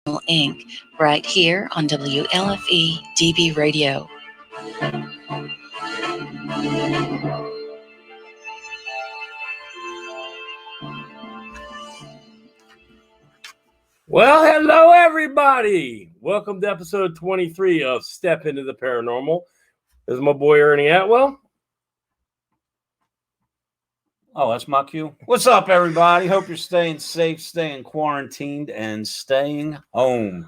Inc., right here on WLFE DB Radio. Well, hello, everybody. Welcome to episode 23 of Step Into the Paranormal. This is my boy, Ernie Atwell. Oh, that's my cue. What's up, everybody? Hope you're staying safe, staying quarantined, and staying home.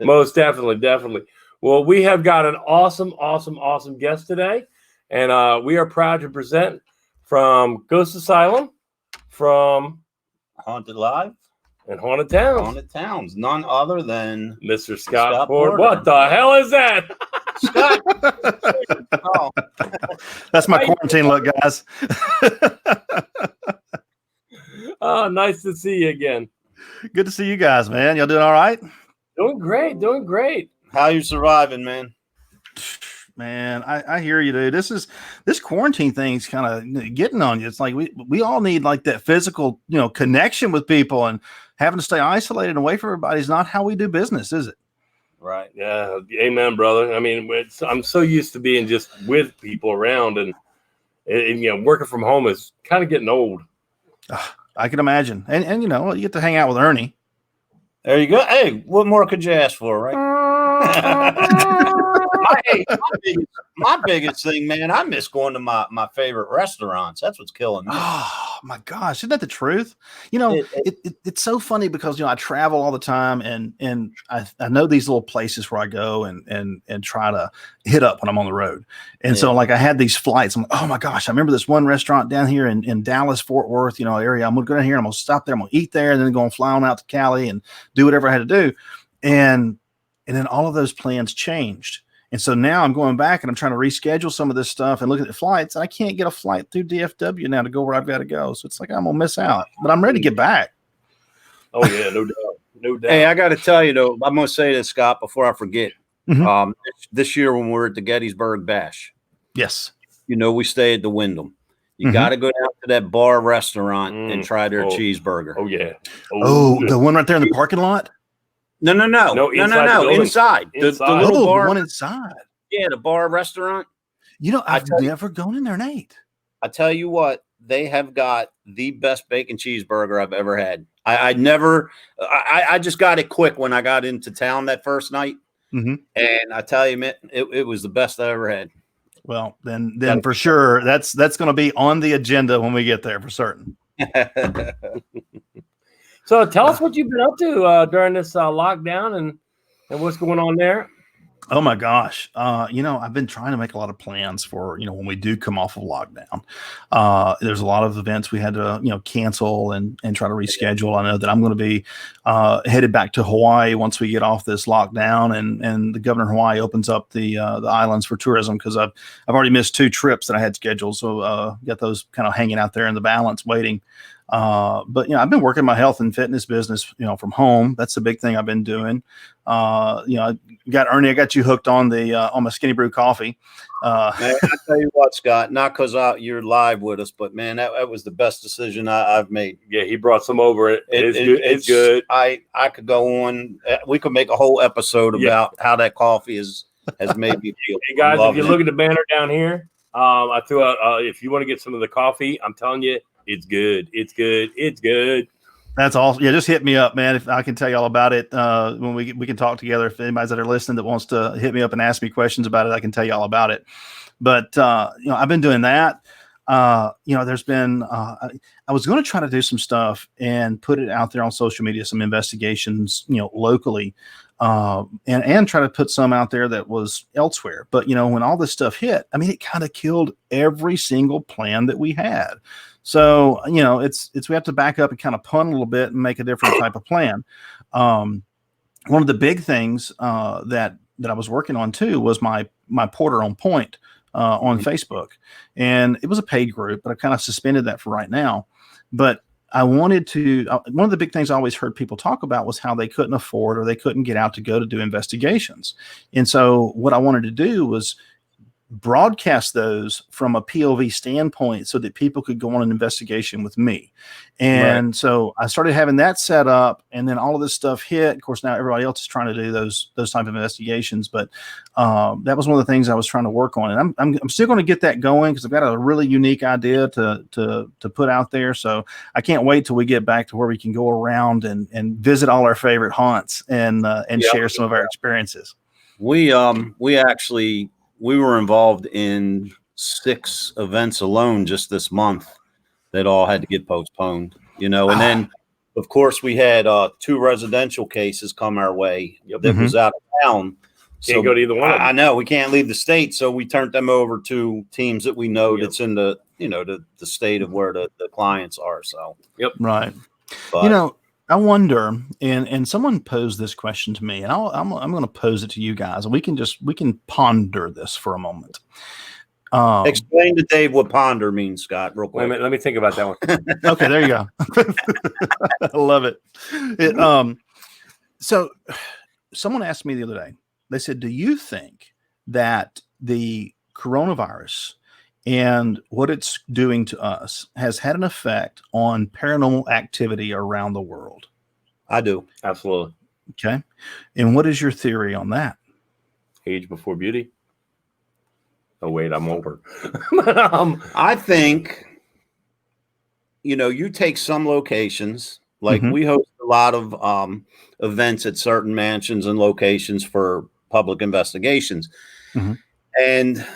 Most definitely. Well, we have got an awesome guest today. And we are proud to present from Ghost Asylum, from Haunted Live, and Haunted Towns. Haunted Towns, none other than Mr. Scott Porter. What the hell is that? Scott. Oh. That's my quarantine look, guys. Oh, nice to see you again. Good to see you guys, man. Y'all doing all right? Doing great. How you surviving, man? Man, I hear you, dude. This quarantine thing's kind of getting on you. It's like we all need like that physical, connection with people, and having to stay isolated and away from everybody is not how we do business, is it? Right. Yeah. Amen, brother. I mean, I'm so used to being just with people around, and working from home is kind of getting old. I can imagine. And you get to hang out with Ernie. There you go. Hey, what more could you ask for, right? My biggest thing, man, I miss going to my favorite restaurants. That's what's killing me. Oh my gosh, isn't that the truth? It's so funny because I travel all the time, and I know these little places where I go and try to hit up when I'm on the road. And so like I had these flights. I'm like, oh my gosh, I remember this one restaurant down here in Dallas, Fort Worth, area. I'm gonna go down here, I'm gonna stop there, I'm gonna eat there, and then go and fly on out to Cali and do whatever I had to do. And then all of those plans changed. And so now I'm going back and I'm trying to reschedule some of this stuff and look at the flights. I can't get a flight through DFW now to go where I've got to go. So it's like I'm going to miss out, but I'm ready to get back. Oh, yeah, no doubt. Hey, I got to tell you, though, I'm going to say this, Scott, before I forget. Mm-hmm. This year when we're at the Gettysburg Bash. Yes. We stay at the Wyndham. You got to go down to that bar restaurant and try their cheeseburger. Oh, yeah. Oh, the one right there in the parking lot? No. Inside. The little bar. One inside. Yeah, the bar restaurant. I've never gone in there, Nate. I tell you what, they have got the best bacon cheeseburger I've ever had. I just got it quick when I got into town that first night. Mm-hmm. And I tell you, man, it was the best I ever had. Well, then for sure, that's going to be on the agenda when we get there for certain. So tell us what you've been up to during this lockdown and what's going on there. Oh my gosh. I've been trying to make a lot of plans for, when we do come off of lockdown. There's a lot of events we had to, cancel and try to reschedule. I know that I'm going to be headed back to Hawaii once we get off this lockdown and the governor of Hawaii opens up the islands for tourism, because I've already missed 2 trips that I had scheduled. So got those kind of hanging out there in the balance waiting. But I've been working my health and fitness business, from home. That's the big thing I've been doing. I got you hooked on on my Skinny Brew coffee. Man, I tell you what, Scott, not because you're live with us, but man, that was the best decision I've made. Yeah, he brought some over. It's good. I could go on. We could make a whole episode about how that coffee has made me feel. Hey guys, if you look at the banner down here, I threw out. If you want to get some of the coffee, I'm telling you. It's good. That's awesome. Yeah, just hit me up, man. If I can tell you all about it when we can talk together. If anybody's that are listening that wants to hit me up and ask me questions about it, I can tell you all about it. But I've been doing that. There's been I was going to try to do some stuff and put it out there on social media, some investigations, locally, and try to put some out there that was elsewhere. But when all this stuff hit, I mean, it kind of killed every single plan that we had. So, it's we have to back up and kind of punt a little bit and make a different type of plan. One of the big things that I was working on too was my Porter on Point on Facebook, and it was a paid group, but I kind of suspended that for right now. But I wanted to. One of the big things I always heard people talk about was how they couldn't afford or they couldn't get out to go to do investigations, and so what I wanted to do was broadcast those from a POV standpoint so that people could go on an investigation with me. And so I started having that set up, and then all of this stuff hit. Of course, now everybody else is trying to do those type of investigations, but that was one of the things I was trying to work on, and I'm still going to get that going because I've got a really unique idea to put out there. So I can't wait till we get back to where we can go around and visit all our favorite haunts and share some of our experiences. We actually were involved in 6 events alone just this month that all had to get postponed, and then of course we had 2 residential cases come our way that was out of town. Can't go to either one of them. I know we can't leave the state, so we turned them over to teams that we know that's in the the state of where the clients are. So right. But, I wonder, and someone posed this question to me, and I'm going to pose it to you guys, and we can ponder this for a moment. Explain to Dave what ponder means, Scott, real quick. Wait a minute, let me think about that one. Okay, there you go. I love it. So someone asked me the other day, they said, do you think that the coronavirus and what it's doing to us has had an effect on paranormal activity around the world? I do. Absolutely. Okay. And what is your theory on that? Age before beauty. Oh, wait, I'm over. I think, you take some locations, like we host a lot of events at certain mansions and locations for public investigations. And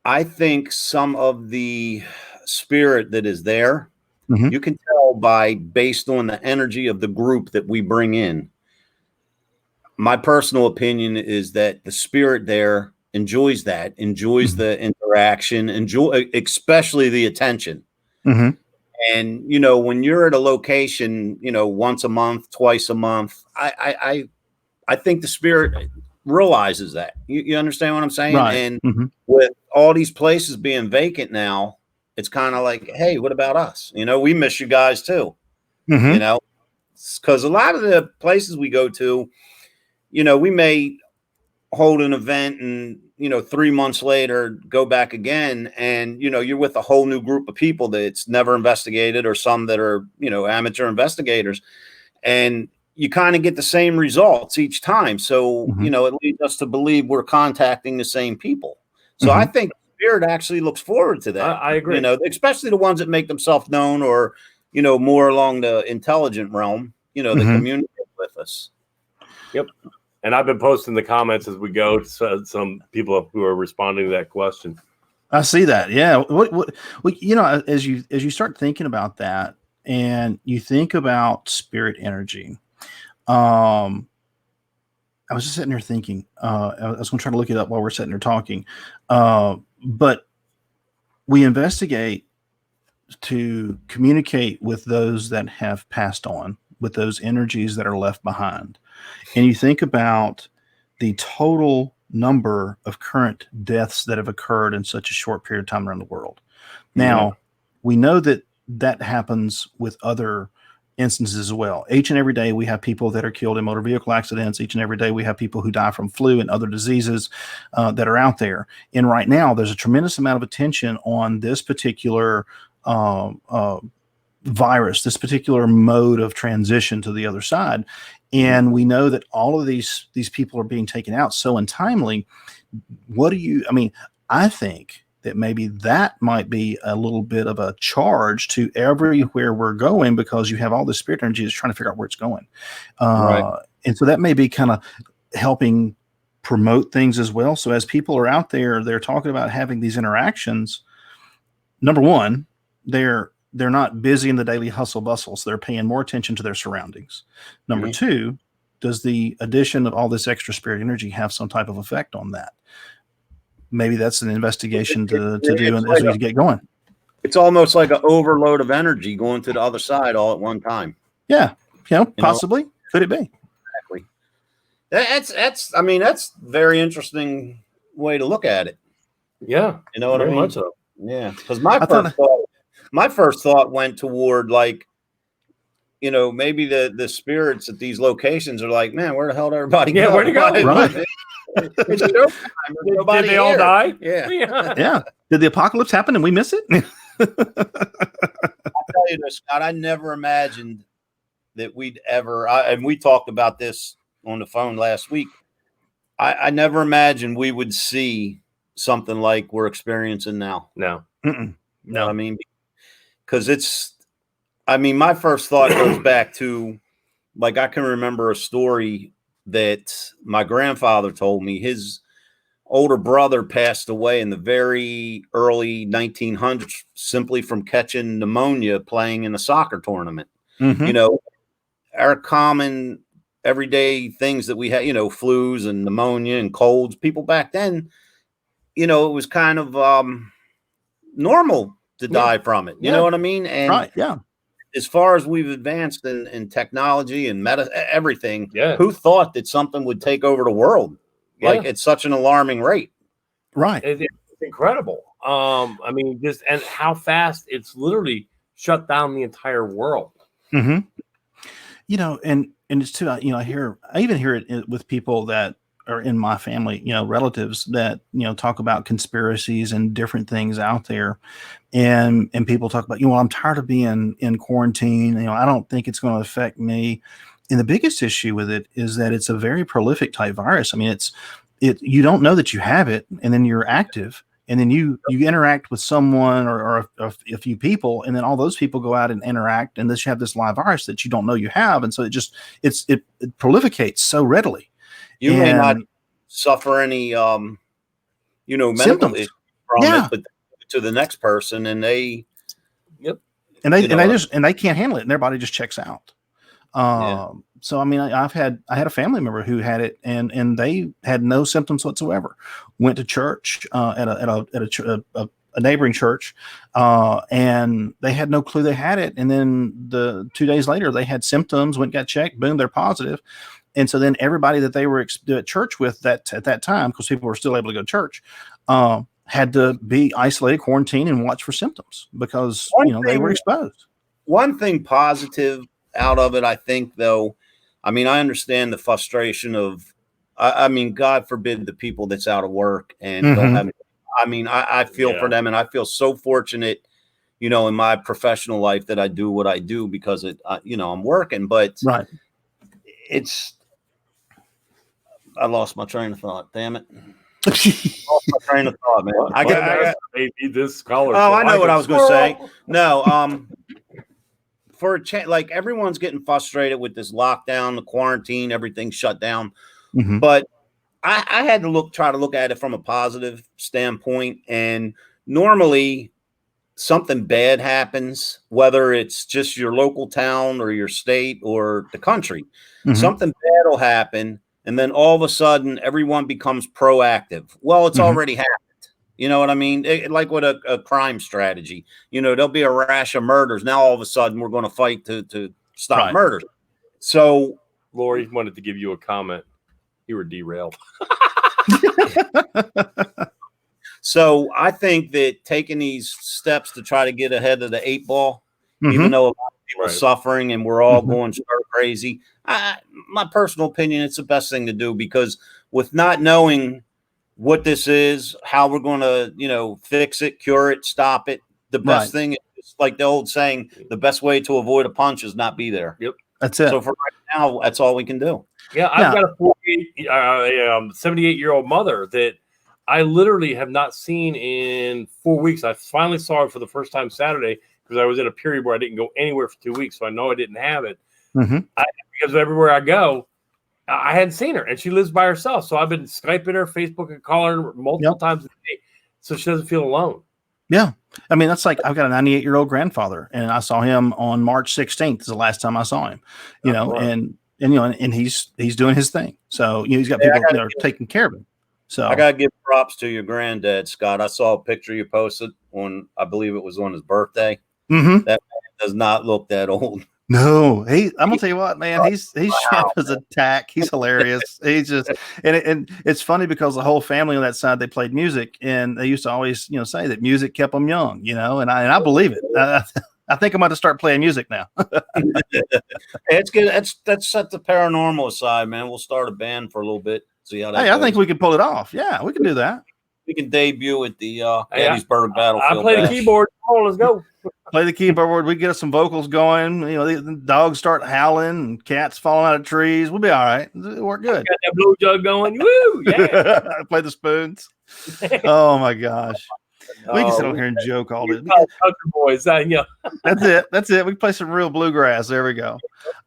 I think some of the spirit that is there, you can tell based on the energy of the group that we bring in. My personal opinion is that the spirit there enjoys the interaction, especially the attention. And, when you're at a location, once a month, twice a month, I think the spirit realizes that. You understand what I'm saying? Right. And with all these places being vacant now, it's kind of like, hey, what about us? We miss you guys too. Because a lot of the places we go to, we may hold an event and 3 months later go back again, and you're with a whole new group of people that's never investigated, or some that are amateur investigators, and you kind of get the same results each time. So it leads us to believe we're contacting the same people. So I think spirit actually looks forward to that. I agree. Especially the ones that make themselves known, or more along the intelligent realm, that communicate with us. Yep. And I've been posting the comments as we go to some people who are responding to that question. I see that. Yeah. What as you start thinking about that, and you think about spirit energy, I was just sitting there thinking, I was going to try to look it up while we're sitting there talking. But we investigate to communicate with those that have passed on, with those energies that are left behind. And you think about the total number of current deaths that have occurred in such a short period of time around the world. Now, we know that happens with other instances as well. Each and every day we have people that are killed in motor vehicle accidents. Each and every day we have people who die from flu and other diseases that are out there. And right now there's a tremendous amount of attention on this particular virus, this particular mode of transition to the other side. And we know that all of these people are being taken out so untimely. I think that maybe that might be a little bit of a charge to everywhere we're going, because you have all this spirit energy that's trying to figure out where it's going. Right. And so that may be kind of helping promote things as well. So as people are out there, they're talking about having these interactions. Number one, they're not busy in the daily hustle bustle, so they're paying more attention to their surroundings. Number two, does the addition of all this extra spirit energy have some type of effect on that? Maybe that's an investigation to do as we get going. It's almost like an overload of energy going to the other side all at one time. Yeah, possibly. Could it be? Exactly. That's very interesting way to look at it. Yeah, you know what I mean. Much so. Yeah, because my first thought went toward maybe the spirits at these locations are like, man, where the hell did everybody go? Where'd you go? Right. It's showtime. There's nobody Did they all here. die? Yeah. Yeah. Did the apocalypse happen and we miss it? I'll tell you this, Scott. I never imagined that we'd ever, and we talked about this on the phone last week. I never imagined we would see something like we're experiencing now. No. Mm-mm. You know what I mean? Because my first thought goes back to, like, I can remember a story that my grandfather told me. His older brother passed away in the very early 1900s simply from catching pneumonia playing in a soccer tournament. Mm-hmm. You know, our common everyday things that we had, flus and pneumonia and colds, people back then, it was kind of normal to die from it. You know what I mean? And right. Yeah. as far as we've advanced in technology and everything, Yeah. who thought that something would take over the world? Like, it's such an alarming rate. Right. It's incredible. And how fast it's literally shut down the entire world. Mm-hmm. And it's too, I even hear it with people that are in my family, relatives that, talk about conspiracies and different things out there. And people talk about, I'm tired of being in quarantine. I don't think it's going to affect me. And the biggest issue with it is that it's a very prolific type virus. I mean, you don't know that you have it, and then you're active, and then you interact with someone or a few people, and then all those people go out and interact, and you have this live virus that you don't know you have, and so it prolificates so readily. You may not suffer any medical symptoms issues from it, but to the next person, and they they can't handle it, and their body just checks out. So I had a family member who had it, and they had no symptoms whatsoever. Went to church at a neighboring church, and they had no clue they had it. And then 2 days later, they had symptoms. Got checked. Boom, they're positive. And so then everybody that they were at church with at that time, because people were still able to go to church, had to be isolated, quarantined, and watch for symptoms because they were exposed. One thing positive out of it, I think, though, I understand the frustration of, God forbid the people that's out of work and don't have. I feel for them, and I feel so fortunate, in my professional life that I do what I do because I'm working. But right, I lost my train of thought. Damn it. Lost my train of thought, man. I got maybe this color. Oh, I know what I was going to say. No, for a change, like, everyone's getting frustrated with this lockdown, the quarantine, everything shut down. Mm-hmm. But I had to try to look at it from a positive standpoint. And normally something bad happens, whether it's just your local town or your state or the country. Mm-hmm. Something bad will happen. And then all of a sudden, everyone becomes proactive. Well, it's already happened. You know what I mean? Like with a crime strategy, there'll be a rash of murders. Now, all of a sudden, we're going to fight to stop murders. So, Lori wanted to give you a comment. You were derailed. So I think that taking these steps to try to get ahead of the 8 ball, even though a lot of people are suffering and we're all going stir crazy, my personal opinion, it's the best thing to do, because with not knowing what this is, how we're going to, fix it, cure it, stop it, the best thing is, like the old saying, the best way to avoid a punch is not be there. Yep. That's it. So for right now, that's all we can do. Yeah, I've got a 78-year-old mother that I literally have not seen in 4 weeks. I finally saw her for the first time Saturday because I was in a period where I didn't go anywhere for 2 weeks, so I know I didn't have it. Mm-hmm. Because everywhere I go, I hadn't seen her, and she lives by herself. So I've been Skyping her, Facebook, and calling her multiple times a day, so she doesn't feel alone. Yeah. That's like, I've got a 98-year-old grandfather, and I saw him on March 16th is the last time I saw him, and he's doing his thing. So, he's got people that are taking care of him. So I got to give props to your granddad, Scott. I saw a picture you posted on, I believe it was on his birthday. Mm-hmm. That man does not look that old. No, I'm gonna tell you what, man. He's sharp as a tack. He's hilarious. He's just, and it's funny because the whole family on that side, they played music, and they used to always, say that music kept them young, and I believe it. I think I'm going to start playing music now. It's good. That's set the paranormal aside, man. We'll start a band for a little bit. See how that Hey, I goes. think we could pull it off. Yeah, we can do that. We can debut at the Hey, Gettysburg Battlefield. I play the Bash. keyboard. Come on, let's go. Play the keyboard. We get us some vocals going. You know, the dogs start howling and cats falling out of trees. We'll be all right. It'll work good. Got that blow jug going. Woo! Yeah. Play the spoons. Oh my gosh. We can sit on here and joke all day. Country boys, yeah. That's it. That's it. We can play some real bluegrass. There we go.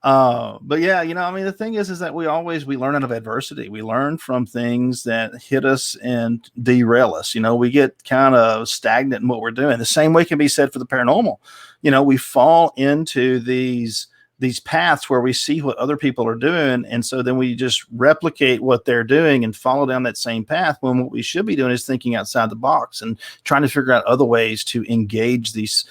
But yeah, you know, I mean, the thing is that we learn out of adversity. We learn from things that hit us and derail us. You know, we get kind of stagnant in what we're doing. The same way can be said for the paranormal. You know, we fall into these paths where we see what other people are doing, and so then we just replicate what they're doing and follow down that same path, when what we should be doing is thinking outside the box and trying to figure out other ways to engage these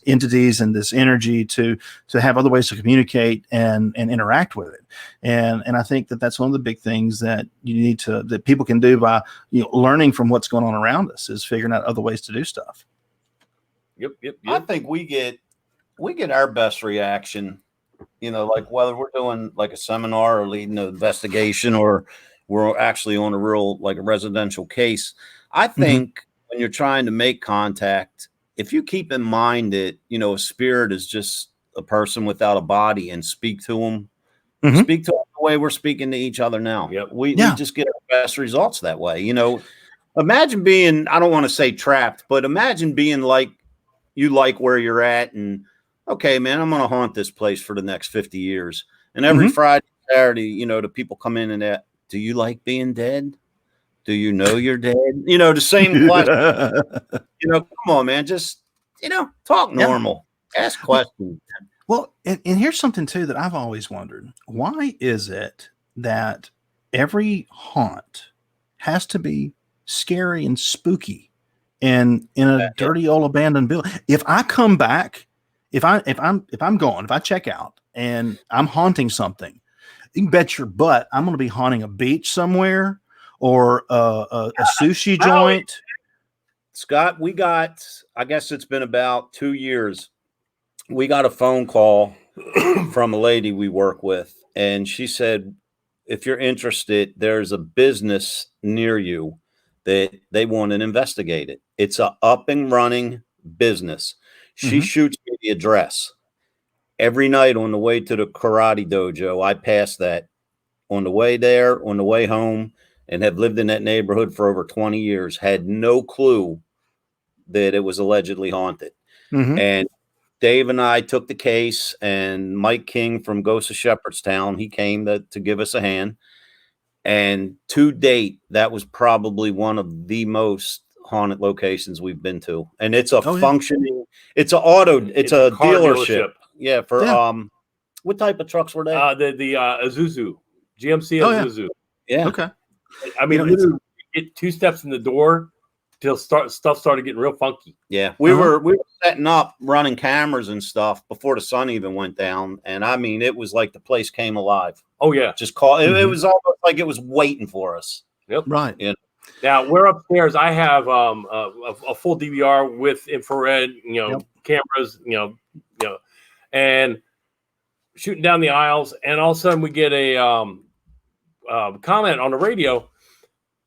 entities and this energy to have other ways to communicate and interact with it. And I think that's one of the big things that that people can do by, you know, learning from what's going on around us, is figuring out other ways to do stuff. Yep. I think we get our best reaction, you know, like whether we're doing like a seminar or leading an investigation or we're actually on a real, like a residential case. I think when you're trying to make contact, if you keep in mind that, you know, a spirit is just a person without a body, and speak to them the way we're speaking to each other now. Yep. We just get our best results that way. You know, imagine being, I don't want to say trapped, but imagine being like, you like where you're at, and okay, man, I'm going to haunt this place for the next 50 years. And every Friday, Saturday, you know, the people come in and that, do you like being dead? Do you know you're dead? You know, the same question. You know, come on, man, just, you know, talk normal, ask questions. Well, and here's something too that I've always wondered. Why is it that every haunt has to be scary and spooky and in a dirty old abandoned building? If I come back, if I'm gone, if I check out and I'm haunting something, you can bet your butt I'm going to be haunting a beach somewhere or a sushi joint. Scott, we got, I guess it's been about 2 years. We got a phone call from a lady we work with, and she said, if you're interested, there's a business near you that they want to investigate it. It's a up and running business. She shoots me the address. Every night on the way to the karate dojo, I pass that on the way there, on the way home, and have lived in that neighborhood for over 20 years. Had no clue that it was allegedly haunted. And Dave and I took the case, and Mike King from Ghost of Shepherdstown, he came to give us a hand. And to date, that was probably one of the most haunted locations we've been to. And it's a functioning, it's a dealership. Yeah. For what type of trucks were they? The Isuzu, GMC Isuzu. Yeah. Okay. I mean, literally, get 2 steps in the door till stuff started getting real funky. Yeah. We were setting up, running cameras and stuff before the sun even went down. And I mean, it was like the place came alive. Oh yeah. Just call it was almost like it was waiting for us. Yep. Right. You know? Now we're upstairs. I have a full DVR with infrared, cameras, and shooting down the aisles. And all of a sudden, we get a comment on the radio.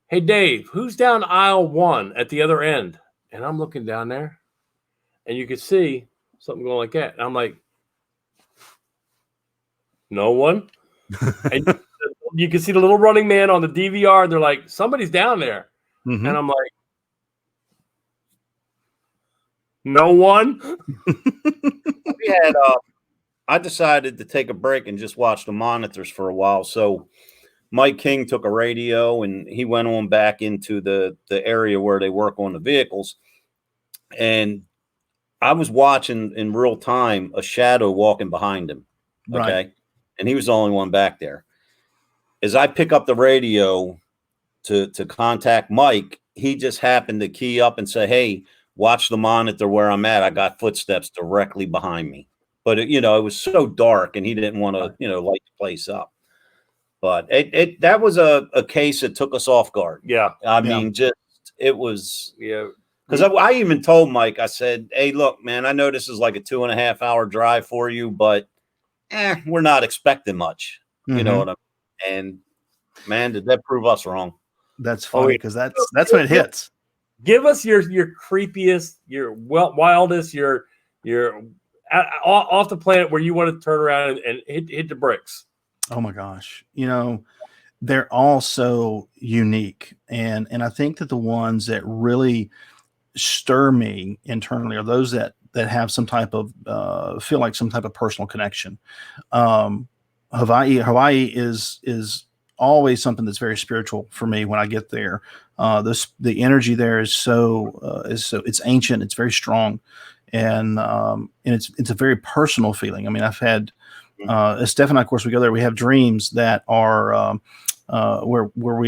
Hey Dave, who's down aisle 1 at the other end? And I'm looking down there, and you can see something going like that. And I'm like, no one. And you can see the little running man on the DVR. They're like, somebody's down there. And I'm like, no one. We had, I decided to take a break and just watch the monitors for a while. So Mike King took a radio and he went on back into the area where they work on the vehicles. And I was watching in real time a shadow walking behind him. Okay. Right. And he was the only one back there. As I pick up the radio to contact Mike, he just happened to key up and say, hey, watch the monitor where I'm at. I got footsteps directly behind me. But, it was so dark and he didn't want to, light the place up. But that was a case that took us off guard. Yeah. I mean, it was. Yeah. Because I even told Mike, I said, hey, look, man, I know this is like a 2.5 hour drive for you, but we're not expecting much. You know what I mean? And Man, did that prove us wrong? That's funny because that's when it hits. Give us your creepiest, your wildest, your off the planet where you want to turn around and hit the bricks. Oh my gosh. They're all so unique. And I think that the ones that really stir me internally are those that have some type of feel like some type of personal connection. Hawaii is always something that's very spiritual for me when I get there. The energy there is so it's ancient, it's very strong, and it's a very personal feeling. I mean, I've had Steph and I, of course, we go there. We have dreams that are where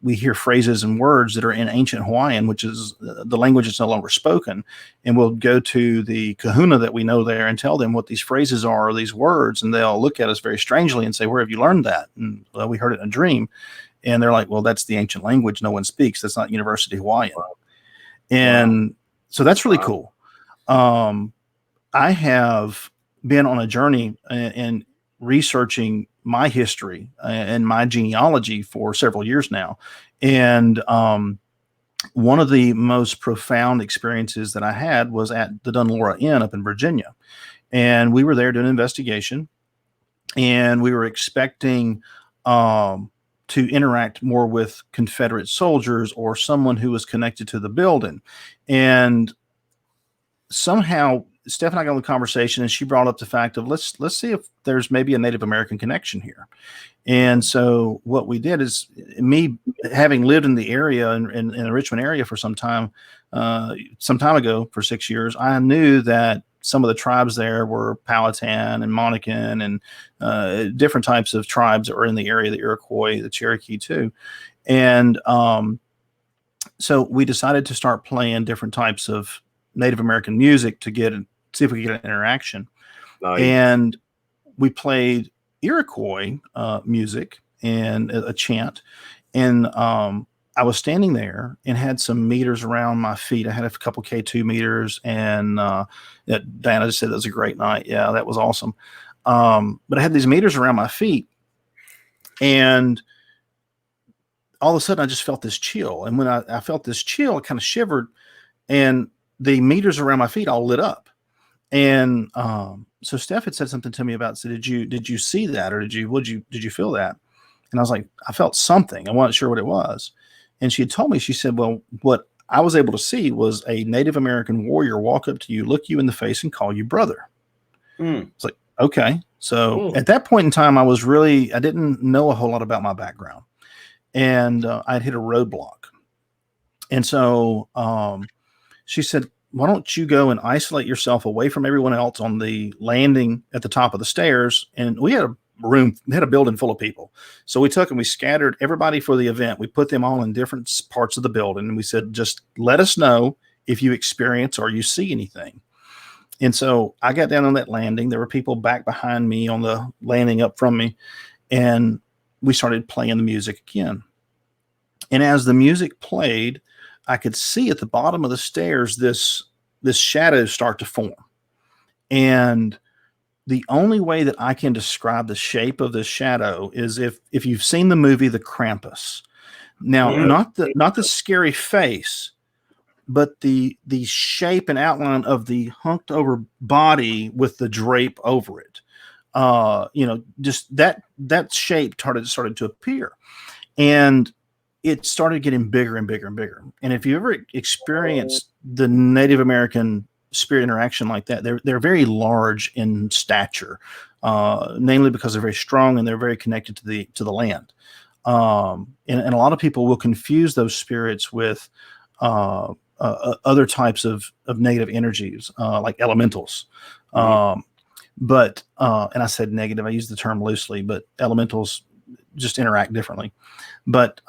we hear phrases and words that are in ancient Hawaiian, which is the language that's no longer spoken. And we'll go to the kahuna that we know there and tell them what these phrases are or these words. And they'll look at us very strangely and say, where have you learned that? And well, we heard it in a dream. And they're like, well, that's the ancient language no one speaks. That's not University Hawaiian. And so that's really cool. I have been on a journey and researching my history and my genealogy for several years now. And one of the most profound experiences that I had was at the Dunlora Inn up in Virginia. And we were there doing an investigation, and we were expecting to interact more with Confederate soldiers or someone who was connected to the building. And somehow Steph and I got on the conversation, and she brought up the fact of let's see if there's maybe a Native American connection here. And so what we did is, me having lived in the area in the Richmond area for some time ago for 6 years, I knew that some of the tribes there were Powhatan and Monacan and different types of tribes that were in the area, the Iroquois, the Cherokee too. And so we decided to start playing different types of Native American music to see if we could get an interaction. Nice. And we played Iroquois music and a chant. And I was standing there and had some meters around my feet. I had a couple K2 meters, and Diana just said that was a great night. Yeah, that was awesome. But I had these meters around my feet, and all of a sudden I just felt this chill. And when I felt this chill, I kind of shivered, and the meters around my feet all lit up. And so Steph had said something to me about, so did you see that, or did you feel that? And I was like, I felt something. I wasn't sure what it was. And she had told me, she said, well, what I was able to see was a Native American warrior walk up to you, look you in the face, and call you brother. It's like, okay. So at that point in time, I didn't know a whole lot about my background, and I'd hit a roadblock. And so she said, why don't you go and isolate yourself away from everyone else on the landing at the top of the stairs? And we had a building full of people. So we took and we scattered everybody for the event. We put them all in different parts of the building. And we said, just let us know if you experience or you see anything. And so I got down on that landing. There were people back behind me on the landing up from me. And we started playing the music again. And as the music played, I could see at the bottom of the stairs this shadow start to form. And the only way that I can describe the shape of this shadow is if you've seen the movie The Krampus. Now, not the scary face, but the shape and outline of the hunked over body with the drape over it. Just that shape started to appear. And it started getting bigger and bigger and bigger. And if you ever experienced the Native American spirit interaction like that, they're very large in stature, namely because they're very strong and they're very connected to the land. And a lot of people will confuse those spirits with other types of negative energies, like elementals. And I said negative, I use the term loosely, but elementals just interact differently. But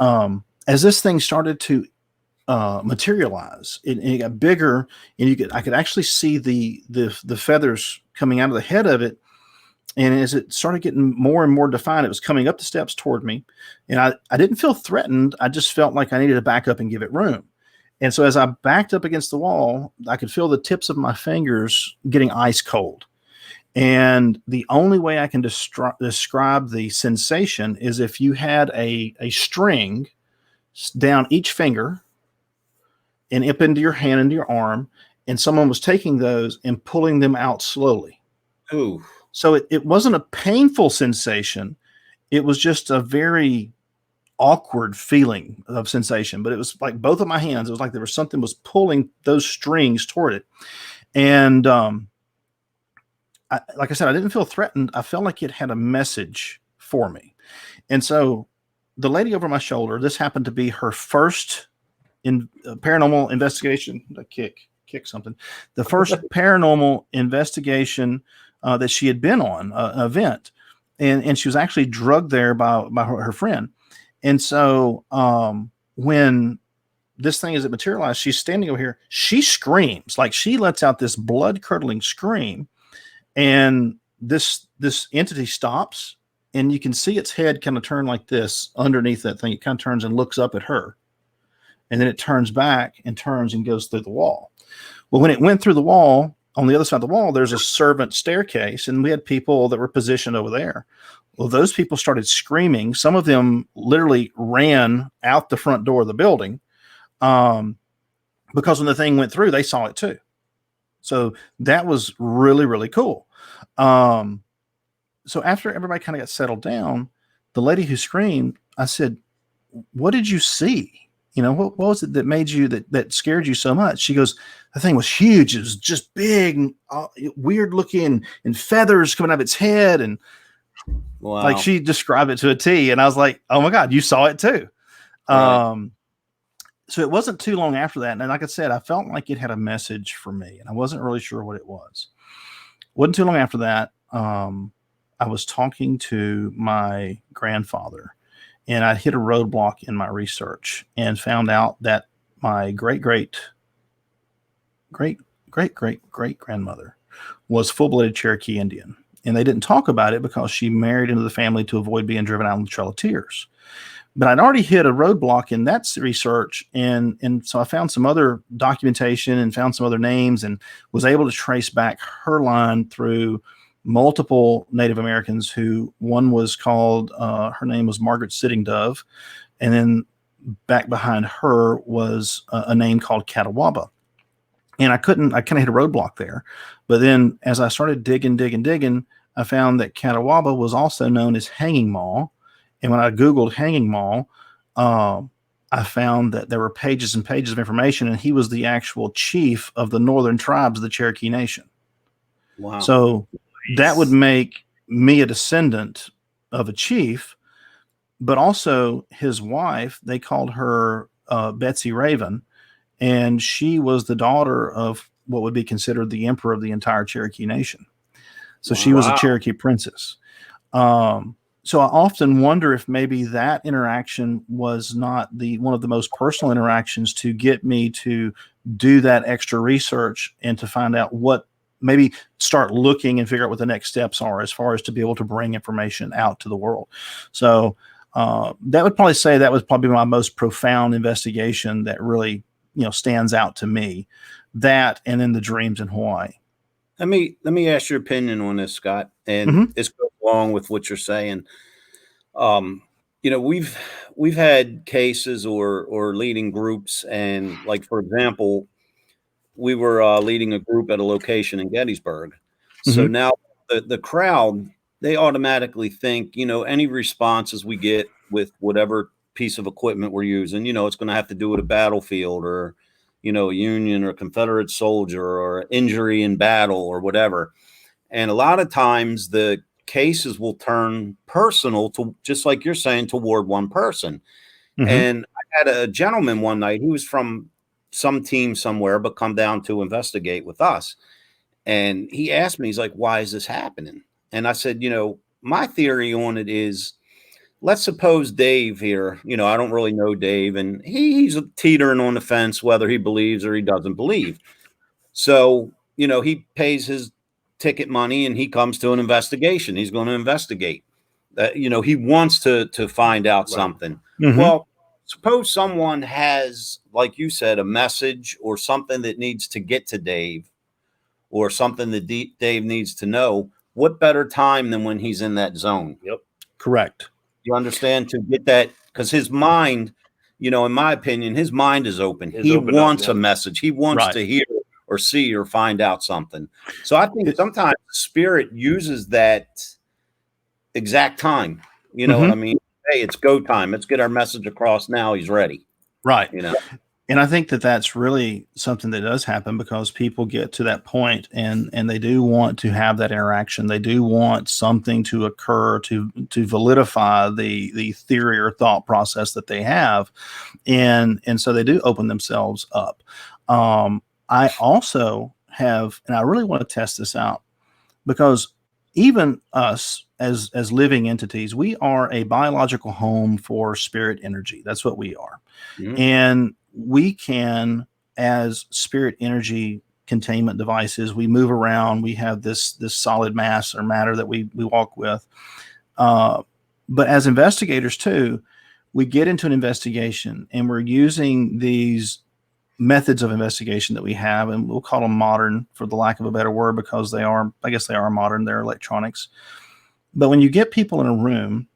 as this thing started to materialize, it got bigger, and I could actually see the feathers coming out of the head of it. And as it started getting more and more defined, it was coming up the steps toward me. And I didn't feel threatened. I just felt like I needed to back up and give it room. And so as I backed up against the wall, I could feel the tips of my fingers getting ice cold. And the only way I can describe the sensation is if you had a string down each finger and up into your hand, into your arm, and someone was taking those and pulling them out slowly. Ooh. So it wasn't a painful sensation. It was just a very awkward feeling of sensation, but it was like both of my hands. It was like there was something was pulling those strings toward it. And, like I said, I didn't feel threatened. I felt like it had a message for me. And so the lady over my shoulder, this happened to be her first paranormal investigation. Kick something. The first paranormal investigation that she had been on, an event. And she was actually drugged there by her friend. And so when this thing, as it materialized, she's standing over here. She screams, like she lets out this blood-curdling scream. And this entity stops, and you can see its head kind of turn like this underneath that thing. It kind of turns and looks up at her. And then it turns back and turns and goes through the wall. Well, when it went through the wall, on the other side of the wall, there's a servant staircase, and we had people that were positioned over there. Well, those people started screaming. Some of them literally ran out the front door of the building because when the thing went through, they saw it too. So that was really, really cool. So after everybody kind of got settled down, the lady who screamed, I said, "What did you see? You know, what was it that made you, that scared you so much?" She goes, "The thing was huge. It was just big and weird looking and feathers coming out of its head." And wow. Like she described it to a T. And I was like, "Oh my God, you saw it too." Right. So it wasn't too long after that. And like I said, I felt like it had a message for me, and I wasn't really sure what it was. Wasn't too long after that. I was talking to my grandfather, and I hit a roadblock in my research and found out that my great grandmother was full-blooded Cherokee Indian. And they didn't talk about it because she married into the family to avoid being driven out on the Trail of Tears. But I'd already hit a roadblock in that research. And so I found some other documentation and found some other names and was able to trace back her line through multiple Native Americans who, one was called, her name was Margaret Sitting Dove. And then back behind her was a name called Catawba. And I kind of hit a roadblock there. But then as I started digging, I found that Catawba was also known as Hanging Maw. And when I Googled Hanging Maw, I found that there were pages and pages of information, and he was the actual chief of the northern tribes of the Cherokee Nation. Wow. So that would make me a descendant of a chief, but also his wife, they called her Betsy Raven, and she was the daughter of what would be considered the emperor of the entire Cherokee Nation. So she was a Cherokee princess. So I often wonder if maybe that interaction was not one of the most personal interactions to get me to do that extra research and to find out what, maybe start looking and figure out what the next steps are as far as to be able to bring information out to the world. So that would probably say that was probably my most profound investigation that really, stands out to me. That, and then the dreams in Hawaii. Let me ask your opinion on this, Scott, and this goes along with what you're saying. We've had cases or leading groups, and like, for example, we were leading a group at a location in Gettysburg. So now the crowd, they automatically think, any responses we get with whatever piece of equipment we're using, it's going to have to do with a battlefield or, a Union or Confederate soldier or injury in battle or whatever. And a lot of times the cases will turn personal, to just like you're saying, toward one person. And I had a gentleman one night, he was from some team somewhere, but come down to investigate with us. And he asked me, he's like, "Why is this happening?" And I said, my theory on it is, let's suppose Dave here, I don't really know Dave, and he's teetering on the fence whether he believes or he doesn't believe. So, he pays his ticket money and he comes to an investigation. He's going to investigate. He wants to find out something. Well, suppose someone has, like you said, a message or something that needs to get to Dave, or something that Dave needs to know. what better time than when he's in that zone? Yep. Correct. You understand, to get that, because his mind, in my opinion, his mind is open. He wants a message. He wants to hear or see or find out something. So I think sometimes spirit uses that exact time. You know what I mean? Hey, it's go time. Let's get our message across now. He's ready. Right. You know. And I think that that's really something that does happen, because people get to that point and they do want to have that interaction. They do want something to occur to validify the theory or thought process that they have. And so they do open themselves up. I also have, and I really want to test this out, because even us as living entities, we are a biological home for spirit energy. That's what we are. Mm-hmm. And we can, as spirit energy containment devices, we move around. We have this solid mass or matter that we walk with. But as investigators too, we get into an investigation and we're using these methods of investigation that we have, and we'll call them modern for the lack of a better word, because they are modern. They're electronics. But when you get people in a room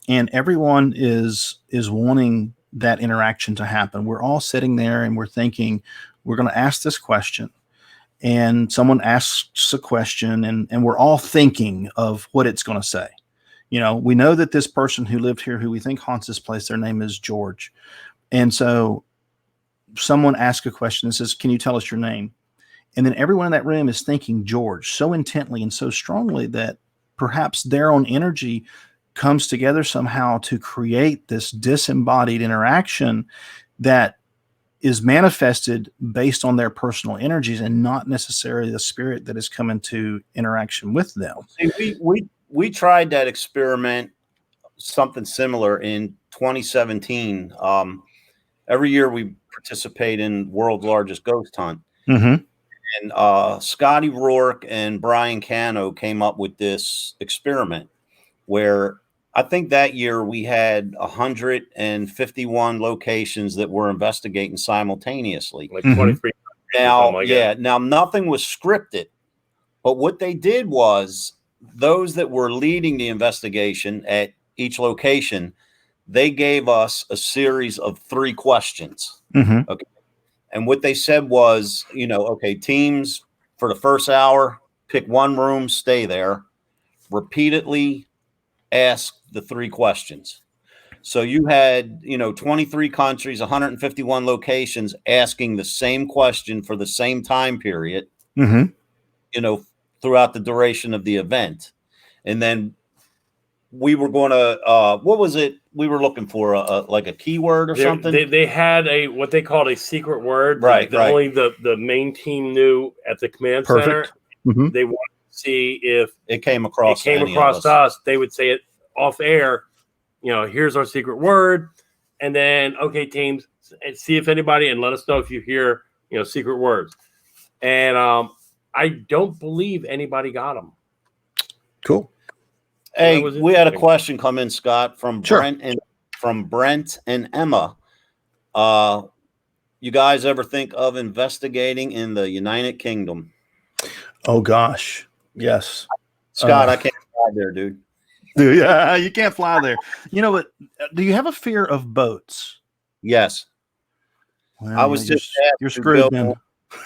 and everyone is wanting that interaction to happen, we're all sitting there and we're thinking, we're going to ask this question, and someone asks a question, and we're all thinking of what it's going to say. We know that this person who lived here, who we think haunts this place, their name is George. And so someone asks a question and says, can you tell us your name? And then everyone in that room is thinking George so intently and so strongly that perhaps their own energy comes together somehow to create this disembodied interaction that is manifested based on their personal energies and not necessarily the spirit that has come into interaction with them. See, we tried that experiment, something similar, in 2017. Every year we participate in world's largest ghost hunt. Mm-hmm. And Scotty Rourke and Brian Cano came up with this experiment where I think that year we had 151 locations that we're investigating simultaneously. Like 23. Now nothing was scripted, but what they did was, those that were leading the investigation at each location, they gave us a series of 3 questions. Mm-hmm. Okay. And what they said was, teams for the first hour, pick one room, stay there, repeatedly ask the 3 questions. So you had, 23 countries, 151 locations asking the same question for the same time period, throughout the duration of the event. And then we were going to, what was it? We were looking for like a keyword or something. They had what they called a secret word, right? Only the main team knew at the command center. Mm-hmm. They wanted to see if it came across to us. They would say it off air. Here's our secret word, and then teams, see if anybody, and let us know if you hear secret words. And I don't believe anybody got them. Cool. Hey, we had a question come in, Scott, from Sure. Brent and Emma. You guys ever think of investigating in the United Kingdom? Oh gosh, yes. Scott, I can't fly there, dude. Yeah, you can't fly there. You know what? Do you have a fear of boats? Yes. Well, I was you're screwed, man.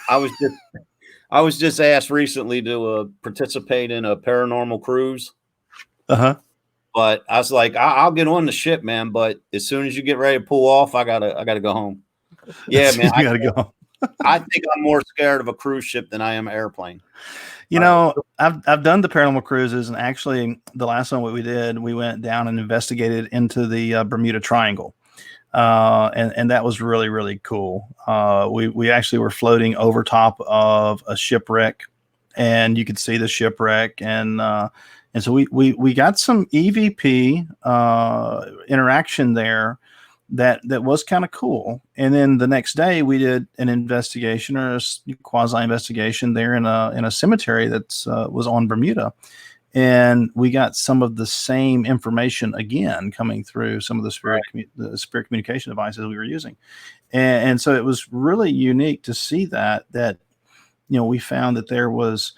I was just asked recently to participate in a paranormal cruise. But I was like, I'll get on the ship, man. But as soon as you get ready to pull off, I gotta go home. Yeah, man. You gotta go. I think I'm more scared of a cruise ship than I am an airplane. I've done the paranormal cruises, and actually the last one we did, we went down and investigated into the Bermuda Triangle. And that was really, really cool. We actually were floating over top of a shipwreck, and you could see the shipwreck, and so we got some EVP interaction there that was kind of cool. And then the next day we did an investigation, or a quasi investigation, there in a cemetery that was on Bermuda. And we got some of the same information again coming through some of the spirit communication devices we were using. And so it was really unique to see that we found that there was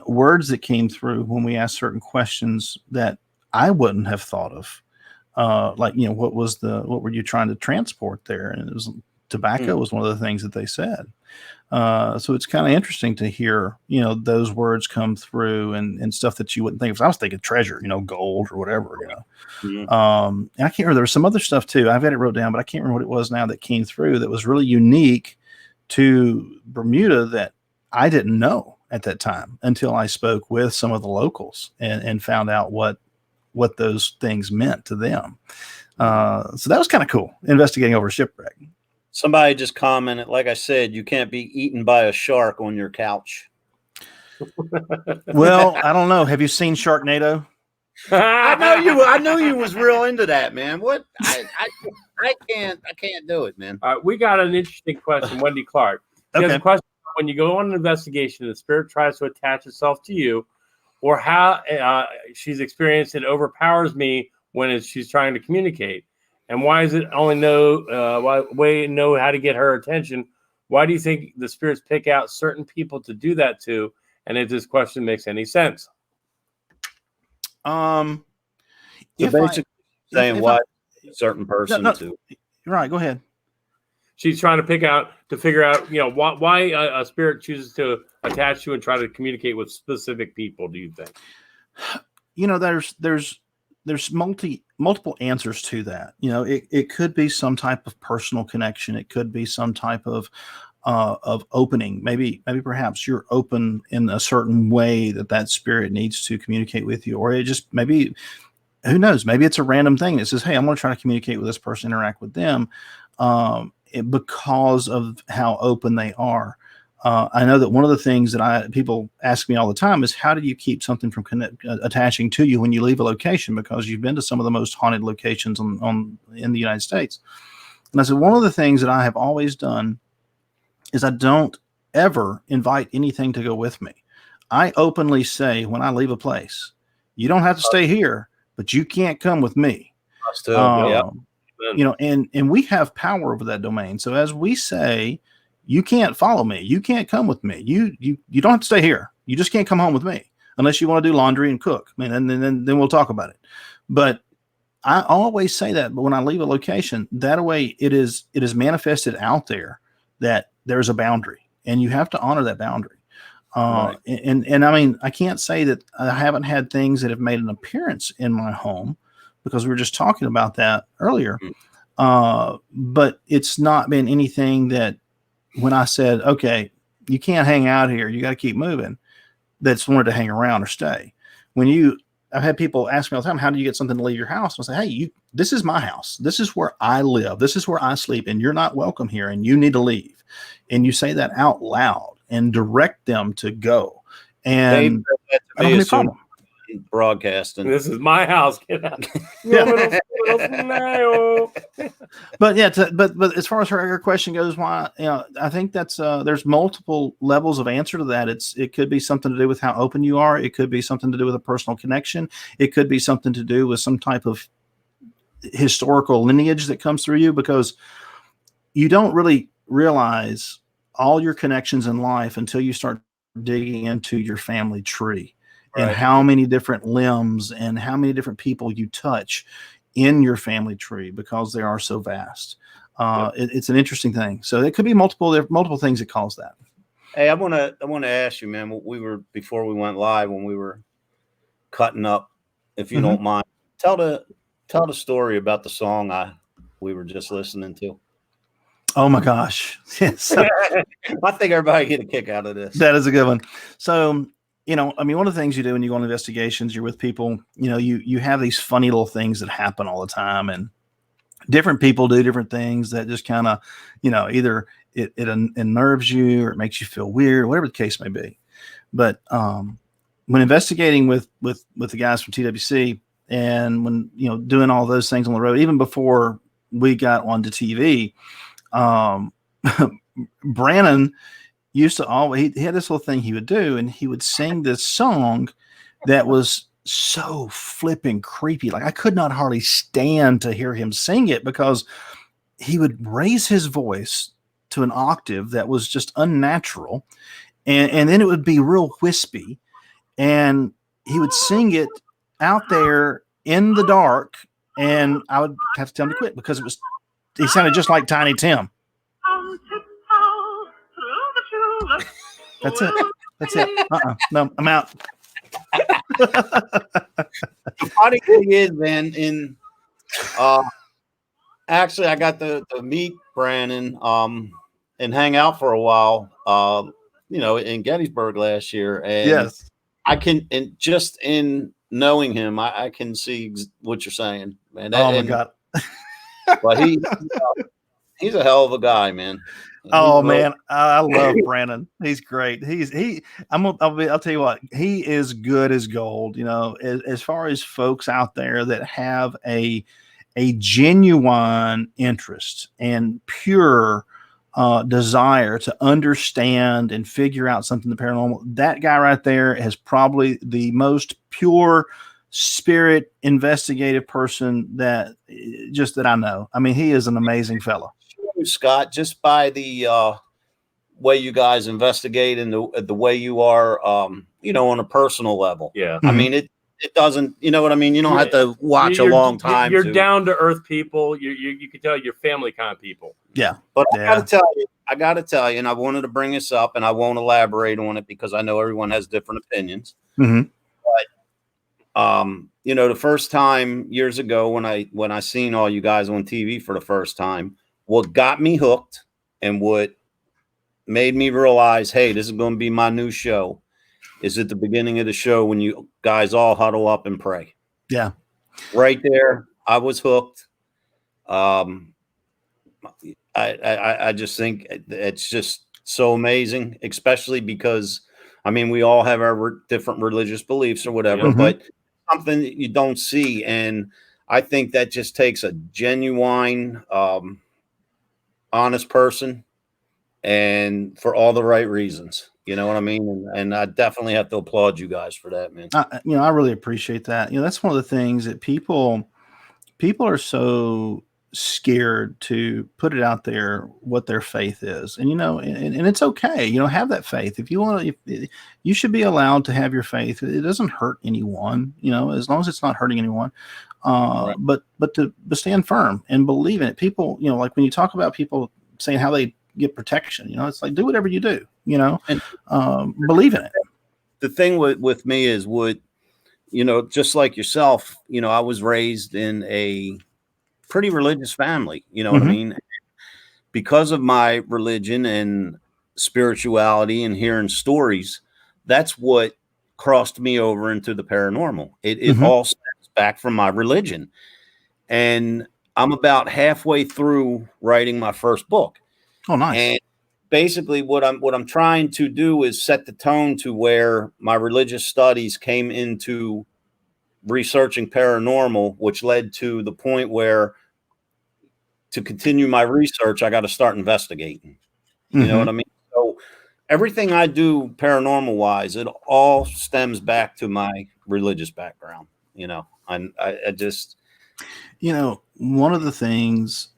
words that came through when we asked certain questions that I wouldn't have thought of. Like, what were you trying to transport there? And it was tobacco was one of the things that they said. So it's kind of interesting to hear, those words come through and stuff that you wouldn't think of. I was thinking treasure, gold or whatever, And I can't remember, there was some other stuff too. I've got it wrote down, but I can't remember what it was now that came through that was really unique to Bermuda that I didn't know at that time until I spoke with some of the locals and found out what those things meant to them. So that was kind of cool, investigating over a shipwreck. Somebody just commented, like I said, you can't be eaten by a shark on your couch. Well, I don't know. Have you seen Sharknado? I knew you was real into that, man. What? I can't do it, man. All right, we got an interesting question, Wendy Clark. She has a question: when you go on an investigation, the spirit tries to attach itself to you, or how she's experienced it overpowers me when she's trying to communicate. And why is it only know how to get her attention? Why do you think the spirits pick out certain people to do that to? And if this question makes any sense. So basically saying why a certain person to. Right, go ahead. She's trying to figure out, why a spirit chooses to attach you and try to communicate with specific people, do you think? There's multiple answers to that. It could be some type of personal connection. It could be some type of opening. Maybe perhaps you're open in a certain way that spirit needs to communicate with you, or it just maybe, who knows? Maybe it's a random thing that says, "Hey, I'm going to try to communicate with this person, interact with them," because of how open they are. I know that one of the things that people ask me all the time is, how do you keep something from attaching to you when you leave a location? Because you've been to some of the most haunted locations in the United States. And I said, one of the things that I have always done is I don't ever invite anything to go with me. I openly say when I leave a place, you don't have to stay here, but you can't come with me. And we have power over that domain. So as we say, you can't follow me. You can't come with me. You don't have to stay here. You just can't come home with me unless you want to do laundry and cook. And then we'll talk about it. But I always say that. But when I leave a location, that way it is manifested out there that there's a boundary, and you have to honor that boundary. Right. And I mean, I can't say that I haven't had things that have made an appearance in my home, because we were just talking about that earlier. But it's not been anything that, when I said, okay, you can't hang out here, you got to keep moving, that's wanted to hang around or stay. I've had people ask me all the time, how do you get something to leave your house? And I say, hey, this is my house. This is where I live. This is where I sleep, and you're not welcome here, and you need to leave. And you say that out loud and direct them to go. And I don't have any problem. Broadcasting. This is my house. Get out. But as far as her question goes, why, I think that's there's multiple levels of answer to that. It could be something to do with how open you are. It could be something to do with a personal connection. It could be something to do with some type of historical lineage that comes through you, because you don't really realize all your connections in life until you start digging into your family tree. Right. And how many different limbs and how many different people you touch in your family tree, because they are so vast. It's an interesting thing. So it could be multiple things that cause that. Hey, I want to ask you, man, before we went live, when we were cutting up, if you don't mind, tell the story about the song we were just listening to. Oh my gosh. Yes. I think everybody get a kick out of this. That is a good one. So, one of the things you do when you go on investigations, you're with people, you have these funny little things that happen all the time, and different people do different things that just kind of, either it unnerves you or it makes you feel weird, whatever the case may be. But when investigating with the guys from TWC, and when, doing all those things on the road, even before we got onto TV, Brandon used to always, he had this little thing he would do, and he would sing this song that was so flipping creepy. Like, I could not hardly stand to hear him sing it, because he would raise his voice to an octave that was just unnatural. And then it would be real wispy. and he would sing it out there in the dark, and I would have to tell him to quit because he sounded just like Tiny Tim. That's it. That's it. No, I'm out. The funny thing is, man, actually, I got to meet Brandon and hang out for a while, in Gettysburg last year. And Yes. I can, and just in knowing him, I can see what you're saying, man. Oh my God. But he's a hell of a guy, man. Oh man, I love Brandon. He's great. I'll tell you what, he is good as gold. As far as folks out there that have a genuine interest and pure desire to understand and figure out something the paranormal, that guy right there has probably the most pure spirit investigative person that I know. I mean, he is an amazing fellow. Scott, just by the way you guys investigate and the way you are, on a personal level. Yeah. I mean, it doesn't, you know what I mean? You don't have to watch a long time. You're down to earth people. You can tell you're family kind of people. Yeah. But I got to tell you, and I wanted to bring this up, and I won't elaborate on it because I know everyone has different opinions. Mm-hmm. But, the first time years ago when I seen all you guys on TV for the first time, what got me hooked and what made me realize, hey, this is going to be my new show, is at the beginning of the show when you guys all huddle up and pray. Yeah. Right there, I was hooked. I just think it's just so amazing, especially because, I mean, we all have our different religious beliefs or whatever, Mm-hmm. but something that you don't see. And I think that just takes a genuine, honest person, and for all the right reasons. You know what I mean? And I definitely have to applaud you guys for that, man. I really appreciate that. That's one of the things that people are so scared to put it out there what their faith is. And and it's okay. Have that faith. If you want to, you should be allowed to have your faith. It doesn't hurt anyone, as long as it's not hurting anyone. Right. But to stand firm and believe in it. People, like when you talk about people saying how they get protection, it's like, do whatever you do, and believe in it. The thing with me is just like yourself, I was raised in a pretty religious family, you know what I mean? Because of my religion and spirituality and hearing stories, that's what crossed me over into the paranormal. It all stems back from my religion. And I'm about halfway through writing my first book. Oh, nice. And basically what I'm trying to do is set the tone to where my religious studies came into researching paranormal, which led to the point where to continue my research, I got to start investigating. You know what I mean? So everything I do paranormal wise, it all stems back to my religious background. I just, one of the things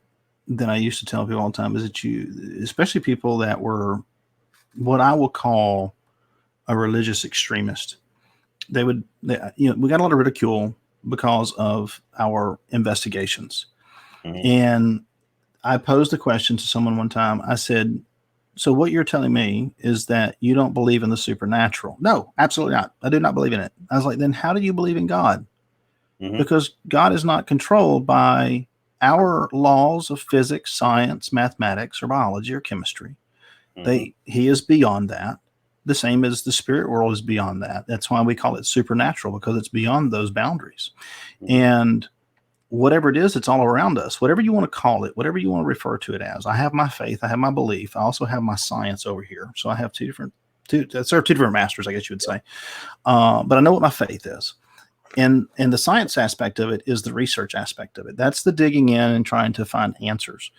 that I used to tell people all the time is that especially people that were what I will call a religious extremist, we got a lot of ridicule because of our investigations. Mm-hmm. And I posed a question to someone one time. I said, so what you're telling me is that you don't believe in the supernatural? No, absolutely not. I do not believe in it. I was like, then how do you believe in God? Mm-hmm. Because God is not controlled by our laws of physics, science, mathematics, or biology or chemistry. Mm-hmm. He is beyond that. The same as the spirit world is beyond that. That's why we call it supernatural, because it's beyond those boundaries. Mm-hmm. And whatever it is, it's all around us. Whatever you want to call it, whatever you want to refer to it as. I have my faith. I have my belief. I also have my science over here. So I have two different masters, I guess you would say. But I know what my faith is. And the science aspect of it is the research aspect of it. That's the digging in and trying to find answers.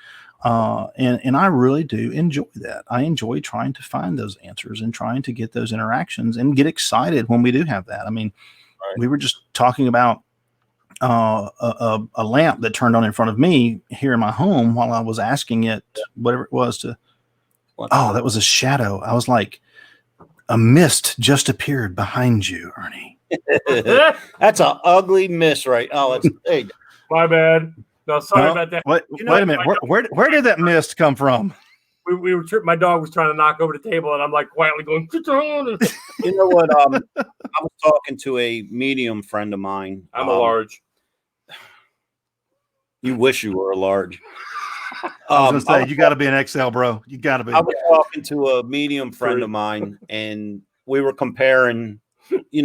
And I really do enjoy that. I enjoy trying to find those answers and trying to get those interactions and get excited when we do have that. I mean, right. We were just talking about a lamp that turned on in front of me here in my home while I was asking it, whatever it was, that was a shadow. I was like, A mist just appeared behind you, Ernie. That's an ugly miss, right? Oh, it's hey. My bad. No, sorry about that. Wait a minute. Where did that mist come from? We were my dog was trying to knock over the table, and I'm like quietly going, "Get down." You know what? I was talking to a medium friend of mine. I'm a large. You wish you were a large. I was gonna say you got to be an XL, bro. You got to be. I was talking to a medium friend of mine, and we were comparing,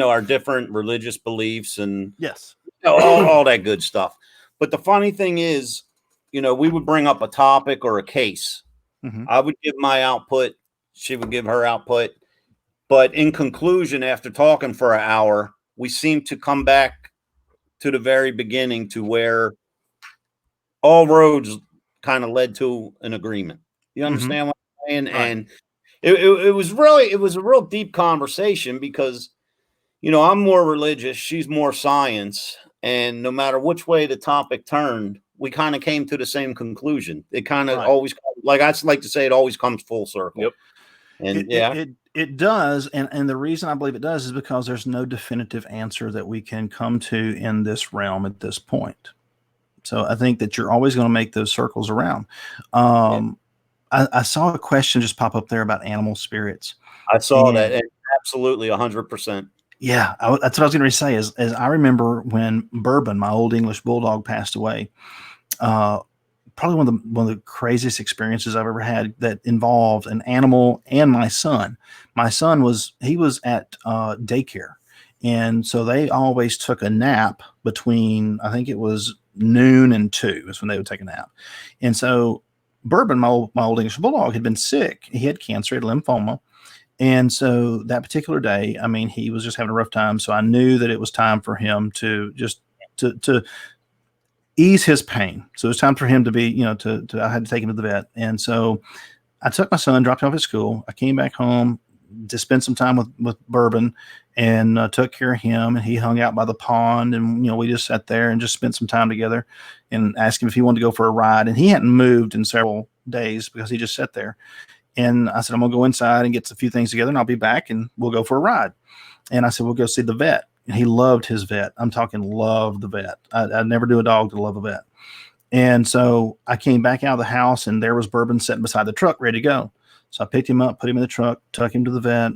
our different religious beliefs and yes, all that good stuff. But the funny thing is, we would bring up a topic or a case. Mm-hmm. I would give my output. She would give her output. But in conclusion, after talking for an hour, we seemed to come back to the very beginning to where all roads kind of led to an agreement. You understand what I'm saying? Right. And it was a real deep conversation because, I'm more religious. She's more science. And no matter which way the topic turned, we kind of came to the same conclusion. It kind of always, like I like to say, it always comes full circle. Yep. And it does. And the reason I believe it does is because there's no definitive answer that we can come to in this realm at this point. So I think that you're always going to make those circles around. I saw a question just pop up there about animal spirits. I saw that. And absolutely 100%. Yeah, that's what I was going to say. Is I remember when Bourbon, my old English bulldog, passed away. Probably one of the craziest experiences I've ever had that involved an animal and my son. My son was at daycare, and so they always took a nap between, I think it was noon and 2 is when they would take a nap. And so Bourbon, my old English bulldog, had been sick. He had cancer, he had lymphoma. And so that particular day, I mean, he was just having a rough time. So I knew that it was time for him to just to ease his pain. So it was time for him to be, I had to take him to the vet. And so I took my son, dropped him off at school. I came back home to spend some time with Bourbon and took care of him. And he hung out by the pond. And, we just sat there and just spent some time together and asked him if he wanted to go for a ride. And he hadn't moved in several days because he just sat there. And I said, I'm going to go inside and get a few things together and I'll be back and we'll go for a ride. And I said, we'll go see the vet. And he loved his vet. I'm talking loved the vet. I'd never do a dog to love a vet. And so I came back out of the house and there was Bourbon sitting beside the truck ready to go. So I picked him up, put him in the truck, took him to the vet,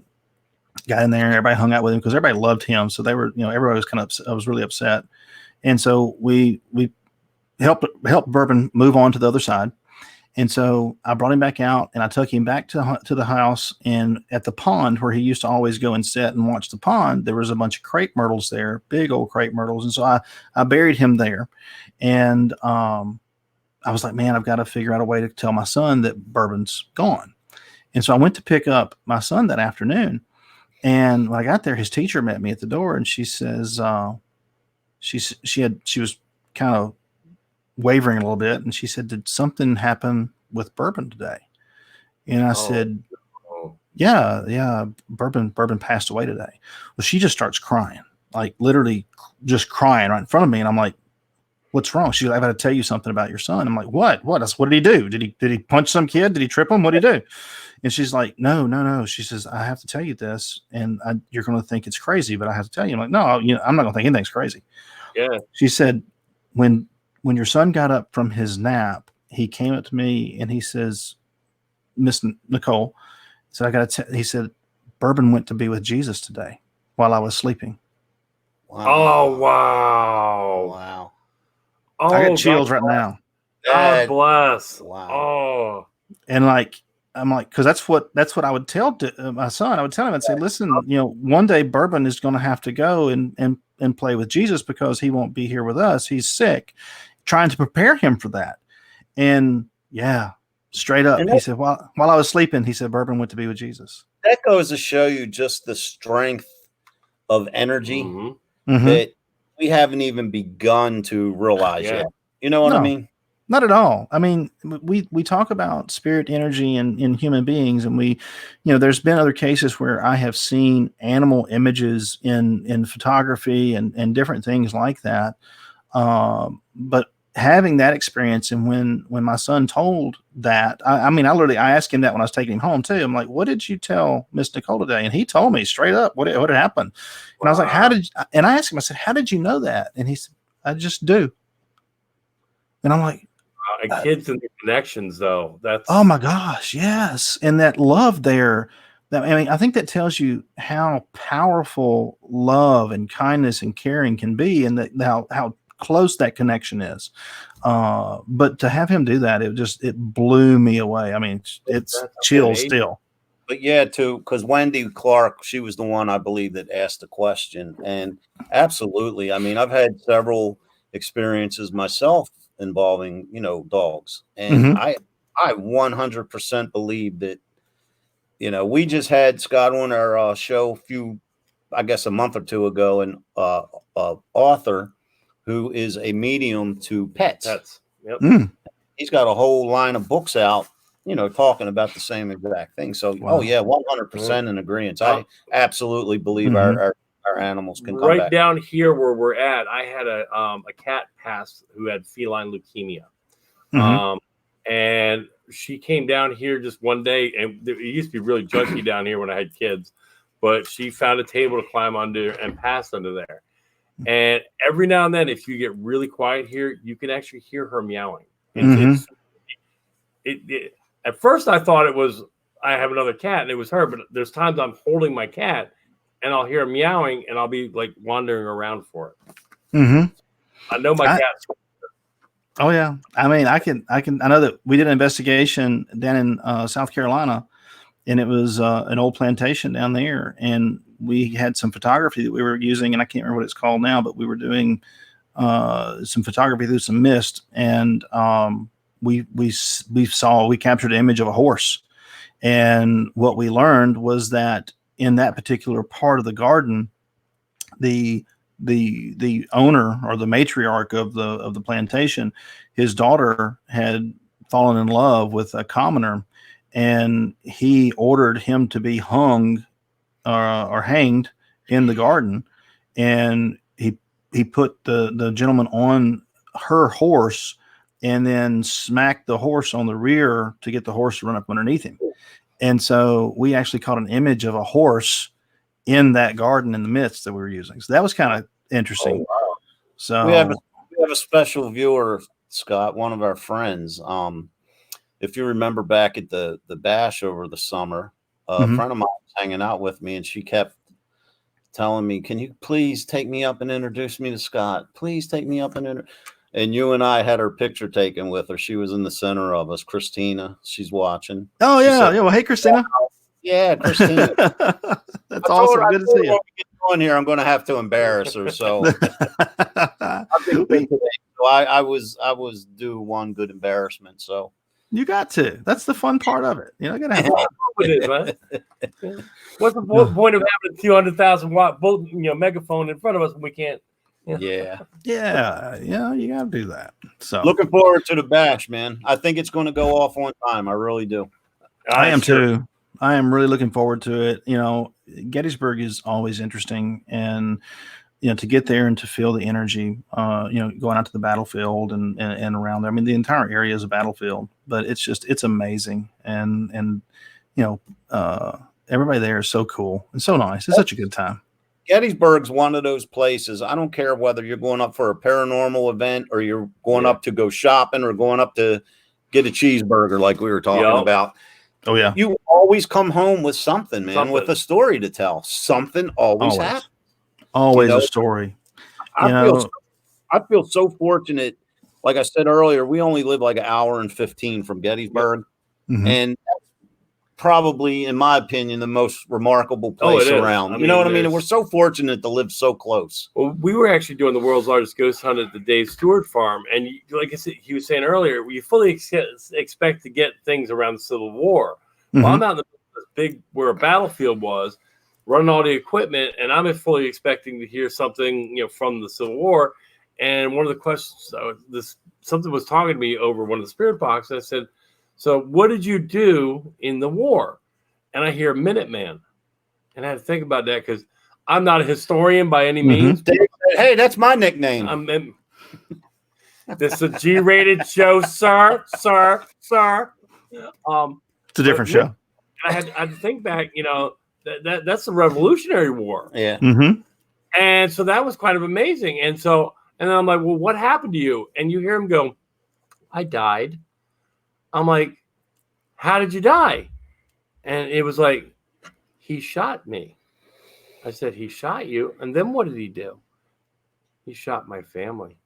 got in there. Everybody hung out with him because everybody loved him. So they were, everybody was kind of, I was really upset. And so we helped Bourbon move on to the other side. And so I brought him back out and I took him back to the house, and at the pond where he used to always go and sit and watch the pond, there was a bunch of crepe myrtles there, big old crepe myrtles. And so I buried him there. And I was like, man, I've got to figure out a way to tell my son that Bourbon's gone. And so I went to pick up my son that afternoon. And when I got there, his teacher met me at the door and she says, she was kind of wavering a little bit, and she said, did something happen with Bourbon today? And I said, yeah, Bourbon passed away today. Well, she just starts crying, like literally just crying right in front of me. And I'm like, what's wrong? She's like, I've got to tell you something about your son. I'm like, what? What did he do? Did he punch some kid? Did he trip him? What did he do? And she's like, no. She says, I have to tell you this, and you're going to think it's crazy, but I have to tell you. I'm like, no, I'm not going to think anything's crazy. Yeah. She said, when your son got up from his nap, he came up to me and he says, Miss Nicole, he said, Bourbon went to be with Jesus today while I was sleeping. Wow. Oh, wow. Oh, I got chills right now. God bless. Wow. Oh. And I'm like, because that's what I would tell to, my son. I would tell him, I'd say, listen, one day Bourbon is going to have to go and play with Jesus because he won't be here with us. He's sick. Trying to prepare him for that. And yeah, straight up, he said, while I was sleeping, he said, Bourbon went to be with Jesus. That goes to show you just the strength of energy that we haven't even begun to realize yet. You know what I mean? Not at all. I mean, we talk about spirit energy in human beings, and there's been other cases where I have seen animal images in photography and different things like that. But having that experience, and when my son told that, I mean, I asked him that when I was taking him home too. I'm like, what did you tell Miss Nicole today? And he told me straight up what had happened. And I was like, and I asked him, I said, how did you know that? And he said, I just do. And I'm like, and kids and the connections, though. That's, oh my gosh, yes. And that love there, I mean, I think that tells you how powerful love and kindness and caring can be, and that how close that connection is. But to have him do that, it blew me away. I mean, it's chill still. But yeah, because Wendy Clark, she was the one I believe that asked the question. And absolutely, I mean, I've had several experiences myself involving, dogs. And I 100% believe that, we just had Scott on our show a month or two ago, an author who is a medium to pets. Yep. He's got a whole line of books out, talking about the same exact thing. So, wow. 100% in agreement. I absolutely believe our animals can come back. Down here where we're at, I had a cat pass who had feline leukemia. And she came down here just one day, and it used to be really junky down here when I had kids, but she found a table to climb under and pass under there. And every now and then, if you get really quiet here, you can actually hear her meowing. At first, I thought it was I have another cat, and it was her. But there's times I'm holding my cat, and I'll hear meowing, and I'll be like wandering around for it. I know my cat's. Oh yeah, I mean, I know that we did an investigation down in South Carolina, and it was an old plantation down there, and we had some photography that we were using, and I can't remember what it's called now, but we were doing some photography through some mist, and we captured an image of a horse, and what we learned was that in that particular part of the garden, the owner or the matriarch of the plantation, his daughter had fallen in love with a commoner, and he ordered him to be hung or hanged in the garden, and he put the gentleman on her horse and then smacked the horse on the rear to get the horse to run up underneath him. And so we actually caught an image of a horse in that garden in the midst that we were using. So that was kind of interesting. Oh, wow. So we have a special viewer, Scott, one of our friends. If you remember back at the bash over the summer, a friend of mine was hanging out with me, and she kept telling me, can you please take me up and introduce me to Scott? Please take me up and you and I had her picture taken with her. She was in the center of us. Christina, she's watching. Oh, yeah. Well, hey, Christina. Yeah, Christina. That's awesome. Good to see you. On here, I'm going to have to embarrass her. So I was due one good embarrassment. So you got to. That's the fun part of it. I got to have fun. It is, man. What's the point of having a 200,000 watt megaphone in front of us when we can't? Yeah. You got to do that. So looking forward to the bash, man. I think it's going to go off on time. I really do. I am too. I am really looking forward to it. Gettysburg is always interesting, and to get there and to feel the energy, going out to the battlefield and around there. I mean, the entire area is a battlefield, but it's amazing, and everybody there is so cool and so nice. It's such a good time. Gettysburg's one of those places. I don't care whether you're going up for a paranormal event or you're going up to go shopping or going up to get a cheeseburger, like we were talking about. Oh yeah, you always come home with something, man, with a story to tell. Something always happens. Always a story. I feel so fortunate. Like I said earlier, we only live like an hour and 15 from Gettysburg, and that's probably, in my opinion, the most remarkable place around. You know what I mean? And we're so fortunate to live so close. Well, we were actually doing the world's largest ghost hunt at the Dave Stewart farm, and like I said, he was saying earlier, we fully expect to get things around the Civil War. Well, I'm out in the big where a battlefield was, running all the equipment, and I'm fully expecting to hear something, from the Civil War. And one of the questions, something was talking to me over one of the spirit boxes. I said, "So, what did you do in the war?" And I hear Minuteman, and I had to think about that because I'm not a historian by any means. Hey, that's my nickname. This is a G-rated show, sir. It's a different show. I had to think back, that's the Revolutionary War. Yeah. Mm-hmm. And so that was kind of amazing. And then I'm like, well, what happened to you? And you hear him go, I died. I'm like, how did you die? And it was like, he shot me. I said, he shot you? And then what did he do? He shot my family.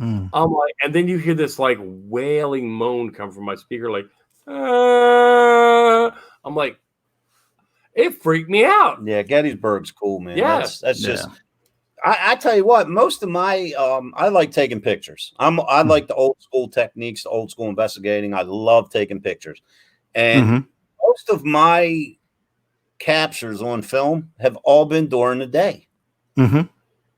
I'm like, and then you hear this like wailing moan come from my speaker, like, I'm like, it freaked me out. Yeah, Gettysburg's cool, man. Yeah. That's just. I tell you what, most of my I like taking pictures. I like the old school techniques, the old school investigating. I love taking pictures, and most of my captures on film have all been during the day. Mm-hmm.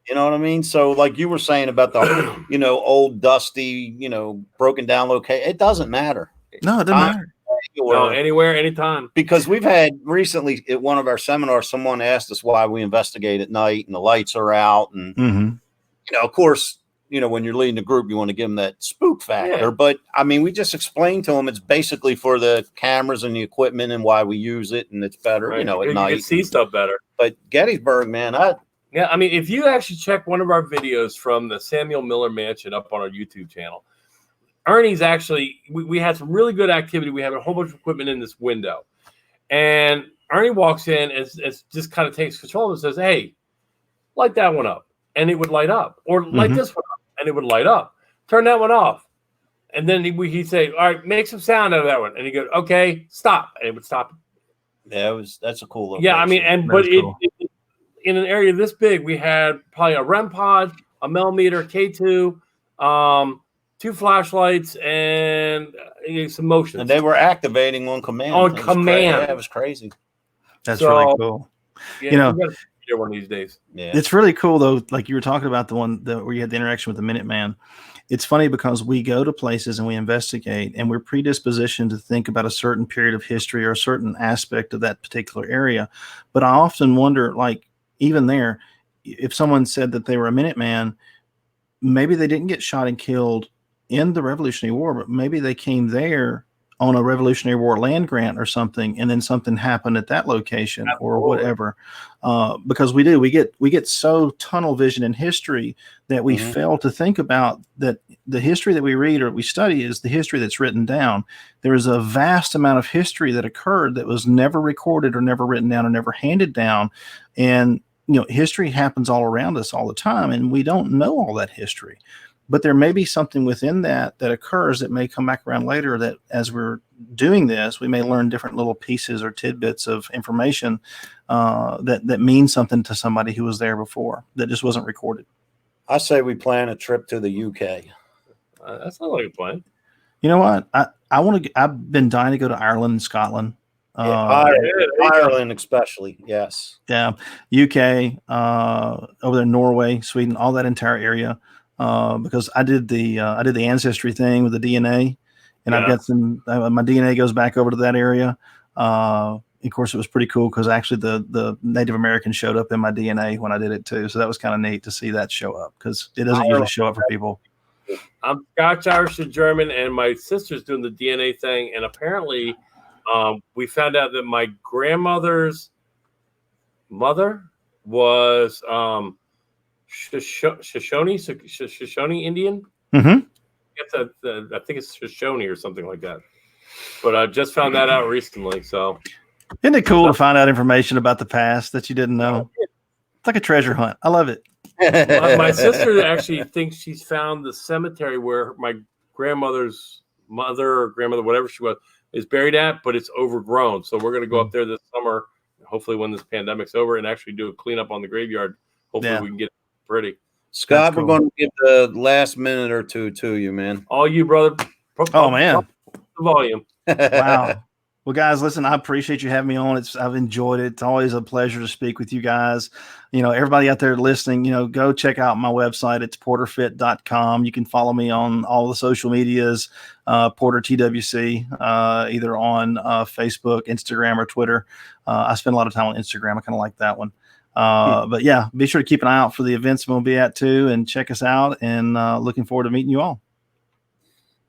You know what I mean? So, like you were saying about the old dusty, broken down location, it doesn't matter. No, it doesn't matter. No, anywhere, anytime. Because we've had recently at one of our seminars, someone asked us why we investigate at night and the lights are out. And, of course, when you're leading a group, you want to give them that spook factor. Yeah. But I mean, we just explained to them it's basically for the cameras and the equipment and why we use it. And it's better, Right. at You night. can see stuff better. But Gettysburg, man, yeah, I mean, if you actually check one of our videos from the Samuel Miller Mansion up on our YouTube channel, Ernie's actually, we had some really good activity. We have a whole bunch of equipment in this window. And Ernie walks in and just kind of takes control and says, hey, light that one up. And it would light up. Or light this one up. And it would light up. Turn that one off. And then he'd say, all right, make some sound out of that one. And he'd go, okay, stop. And it would stop. Yeah, that's a cool location. Yeah, I mean, cool. In an area this big, we had probably a REM pod, a millimeter, K2, 2 flashlights, and some motions. And they were activating on command. Yeah, it was crazy. That's really cool. Yeah, we got to do one of these days. Yeah, it's really cool though. Like you were talking about the one where you had the interaction with the Minuteman. It's funny because we go to places and we investigate, and we're predispositioned to think about a certain period of history or a certain aspect of that particular area. But I often wonder, like even there, if someone said that they were a Minuteman, maybe they didn't get shot and killed in the Revolutionary War, but maybe they came there on a Revolutionary War land grant or something, and then something happened at that location or whatever. Because we get so tunnel vision in history that we fail to think about that the history that we read or we study is the history that's written down. There is a vast amount of history that occurred that was never recorded or never written down or never handed down. And history happens all around us all the time, and we don't know all that history. But there may be something within that occurs that may come back around later, that as we're doing this, we may learn different little pieces or tidbits of information that means something to somebody who was there before that just wasn't recorded. I say we plan a trip to the UK. That's not like a plan. You know what? I want to. I've been dying to go to Ireland and Scotland. Ireland especially, yes. Yeah, UK, over there, Norway, Sweden, all that entire area. Because I did the ancestry thing with the DNA, and I've got some. My DNA goes back over to that area. Of course, it was pretty cool because actually the Native American showed up in my DNA when I did it too. So that was kind of neat to see that show up because it doesn't usually show up for people. I'm Scotch, Irish, and German, and my sister's doing the DNA thing. And apparently, we found out that my grandmother's mother was Shoshone Indian. Mm-hmm. I think it's Shoshone or something like that. But I just found that out recently. So, isn't it cool to find out information about the past that you didn't know? It's like a treasure hunt. I love it. My sister actually thinks she's found the cemetery where my grandmother's mother or grandmother, whatever she was, is buried at, but it's overgrown. So we're going to go up there this summer, hopefully when this pandemic's over, and actually do a cleanup on the graveyard. Hopefully we can get it pretty. Scott, we're going to give the last minute or two to you, man. All you, brother. Oh, man. The volume. Wow. Well, guys, listen, I appreciate you having me on. I've enjoyed it. It's always a pleasure to speak with you guys. Everybody out there listening, go check out my website. It's porterfit.com. You can follow me on all the social medias, Porter TWC, either on Facebook, Instagram, or Twitter. I spend a lot of time on Instagram. I kind of like that one. But yeah, be sure to keep an eye out for the events we'll be at too, and check us out. And looking forward to meeting you all.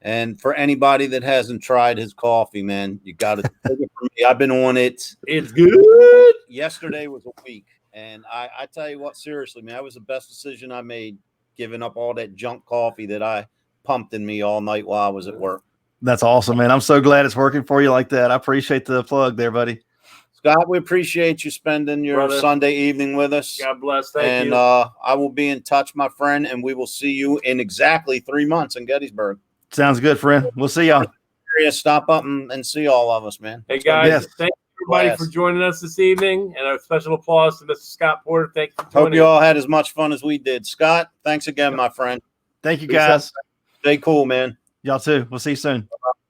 And for anybody that hasn't tried his coffee, man, you got to take it from me. I've been on it. It's good. Yesterday was a week. And I tell you what, seriously, man, that was the best decision I made, giving up all that junk coffee that I pumped in me all night while I was at work. That's awesome, man. I'm so glad it's working for you like that. I appreciate the plug there, buddy. Scott, we appreciate you spending your Sunday evening with us. God bless. Thank you. And I will be in touch, my friend, and we will see you in exactly 3 months in Gettysburg. Sounds good, friend. We'll see y'all. Stop up and see all of us, man. Hey, guys, thank you, everybody, for joining us this evening. And a special applause to Mr. Scott Porter. Thank you for joining. Hope you all had as much fun as we did. Scott, thanks again, my friend. Thank you, guys. Stay cool, man. Y'all too. We'll see you soon. Bye-bye.